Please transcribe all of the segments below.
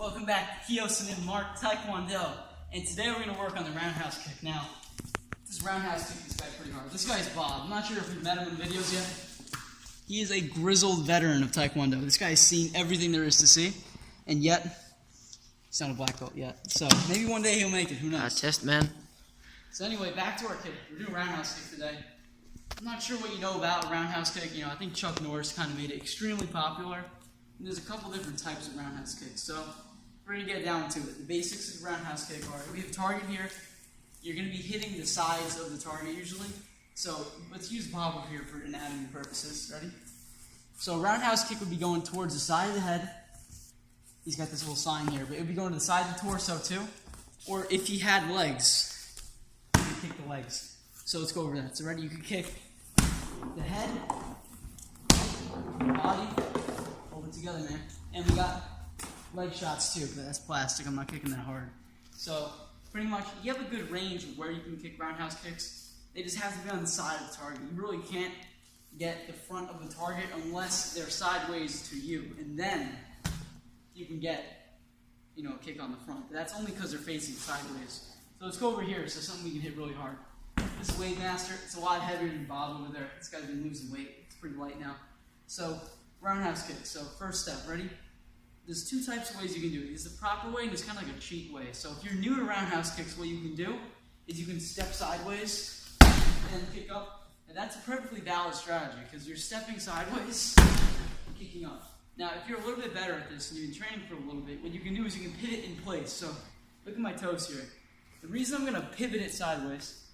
Welcome back to Kyosin and Mark Taekwondo, and today we're going to work on the roundhouse kick. Now, this roundhouse kick this guy pretty hard. This guy's Bob. I'm not sure if you've met him in videos yet. He is a grizzled veteran of Taekwondo. This guy's seen everything there is to see, and yet, he's not a black belt yet. So, maybe one day he'll make it, who knows? Test, man. So anyway, back to our kick. We're doing roundhouse kick today. I'm not sure what you know about a roundhouse kick. I think Chuck Norris kind of made it extremely popular. And there's a couple different types of roundhouse kicks. So, we're going to get down to it. The basics of roundhouse kick are, we have a target here. You're going to be hitting the sides of the target usually. So let's use Bob over here for anatomy purposes. Ready? So a roundhouse kick would be going towards the side of the head. He's got this little sign here, but it would be going to the side of the torso too. Or if he had legs, you could kick the legs. So let's go over that. So ready? You can kick the head, the body, hold it together, man. And we got leg shots too, but that's plastic. I'm not kicking that hard. So pretty much, you have a good range of where you can kick roundhouse kicks. They just have to be on the side of the target. You really can't get the front of the target unless they're sideways to you, and then you can get, a kick on the front. But that's only because they're facing sideways. So let's go over here. So something we can hit really hard. This Weightmaster, it's a lot heavier than Bob over there. This guy's been losing weight. It's pretty light now. So roundhouse kick. So first step, ready? There's two types of ways you can do it. There's the proper way and there's kind of like a cheat way. So if you're new to roundhouse kicks, what you can do is you can step sideways and kick up. And that's a perfectly valid strategy because you're stepping sideways and kicking up. Now, if you're a little bit better at this and you've been training for a little bit, what you can do is you can pivot in place. So look at my toes here. The reason I'm going to pivot it sideways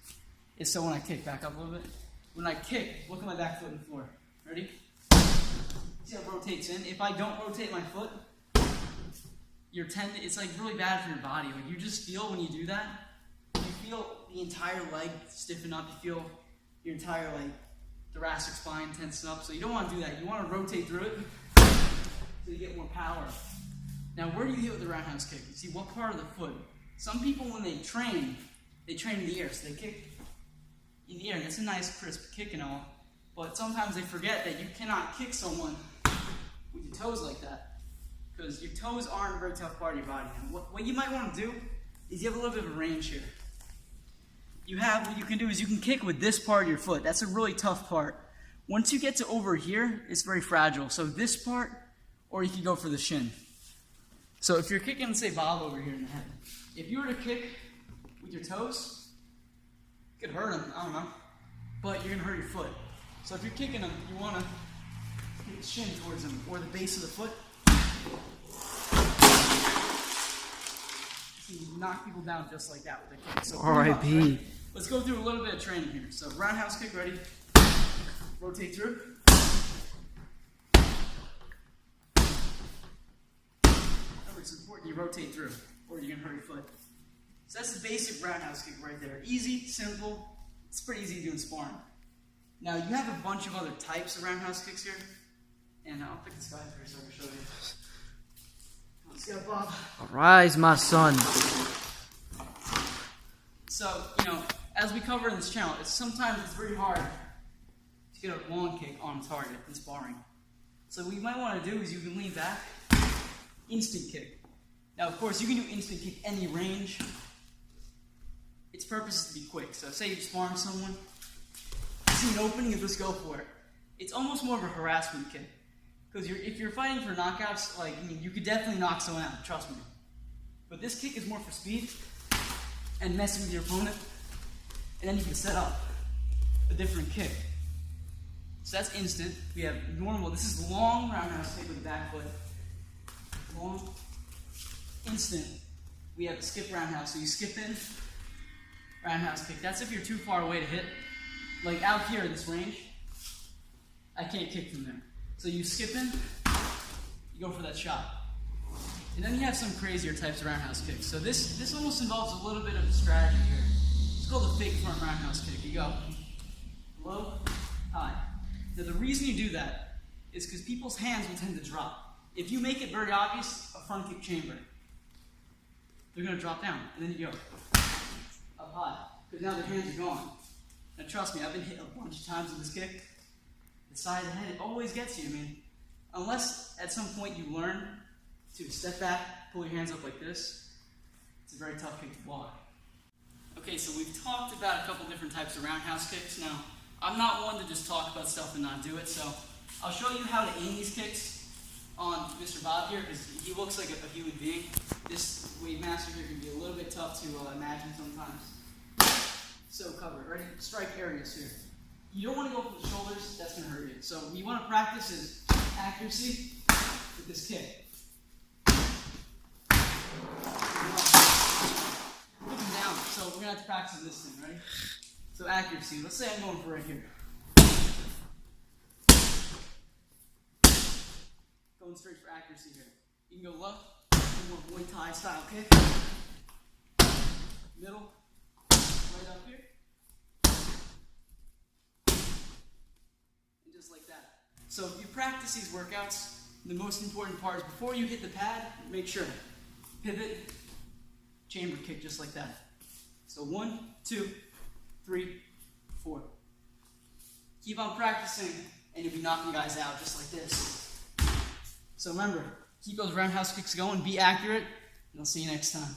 is so when I kick, back up a little bit. When I kick, look at my back foot on the floor. Ready? See how it rotates in? If I don't rotate my foot, it's like really bad for your body. Like you just feel when you do that, you feel the entire leg stiffen up. You feel your entire thoracic spine tensen up. So you don't want to do that. You want to rotate through it so you get more power. Now, where do you hit with the roundhouse kick? You see what part of the foot? Some people when they train in the air. So they kick in the air, and it's a nice crisp kick and all. But sometimes they forget that you cannot kick someone with your toes like that. Because your toes aren't a very tough part of your body. And what you might want to do is you have a little bit of a range here. What you can do is you can kick with this part of your foot. That's a really tough part. Once you get to over here, it's very fragile. So this part, or you can go for the shin. So if you're kicking, say, Bob over here in the head, if you were to kick with your toes, it could hurt him, I don't know. But you're going to hurt your foot. So if you're kicking him, you want to kick the shin towards him, or the base of the foot. You knock people down just like that with a kick. So R.I.P. Right? Let's go through a little bit of training here. So roundhouse kick, ready? Rotate through. Remember, it's important you rotate through, or you're gonna hurt your foot. So that's the basic roundhouse kick right there. Easy, simple. It's pretty easy to do in sparring. Now you have a bunch of other types of roundhouse kicks here, and I'll pick this guy up here so I can show you. Let's go, Bob. Arise, my son. So, as we cover in this channel, sometimes it's very hard to get a long kick on target in sparring. So what you might want to do is you can lean back, instant kick. Now, of course, you can do instant kick any range. Its purpose is to be quick. So say you're sparring someone, you see an opening and just go for it. It's almost more of a harassment kick. Because if you're fighting for knockouts, you could definitely knock someone out, trust me. But this kick is more for speed and messing with your opponent, and then you can set up a different kick. So that's instant. We have normal. This is long roundhouse kick with the back foot. Long, instant. We have a skip roundhouse. So you skip in, roundhouse kick. That's if you're too far away to hit. Like out here in this range, I can't kick from there. So you skip in, you go for that shot. And then you have some crazier types of roundhouse kicks. So this almost involves a little bit of a strategy here. It's called a fake front roundhouse kick. You go low, high. Now the reason you do that is because people's hands will tend to drop. If you make it very obvious, a front kick chamber, they're going to drop down. And then you go up high. Because now their hands are gone. Now trust me, I've been hit a bunch of times with this kick. The side of the head, it always gets you. Unless at some point you learn 2. Step back, pull your hands up like this. It's a very tough kick to block. Okay, so we've talked about a couple different types of roundhouse kicks. Now, I'm not one to just talk about stuff and not do it, so I'll show you how to aim these kicks on Mr. Bob here, because he looks like a human being. This wave master here can be a little bit tough to imagine sometimes. So cover it. Ready? Strike areas here. You don't want to go for the shoulders, that's going to hurt you. So what you want to practice is accuracy with this kick. Looking down, so we're going to have to practice this thing, right? So accuracy, let's say I'm going for right here. Going straight for accuracy here. You can go left, more Muay Thai style kick. Middle, right up here. And just like that. So if you practice these workouts, the most important part is before you hit the pad, make sure. Pivot, chamber kick just like that. So 1, 2, 3, 4. Keep on practicing and you'll be knocking guys out just like this. So remember, keep those roundhouse kicks going, be accurate, and I'll see you next time.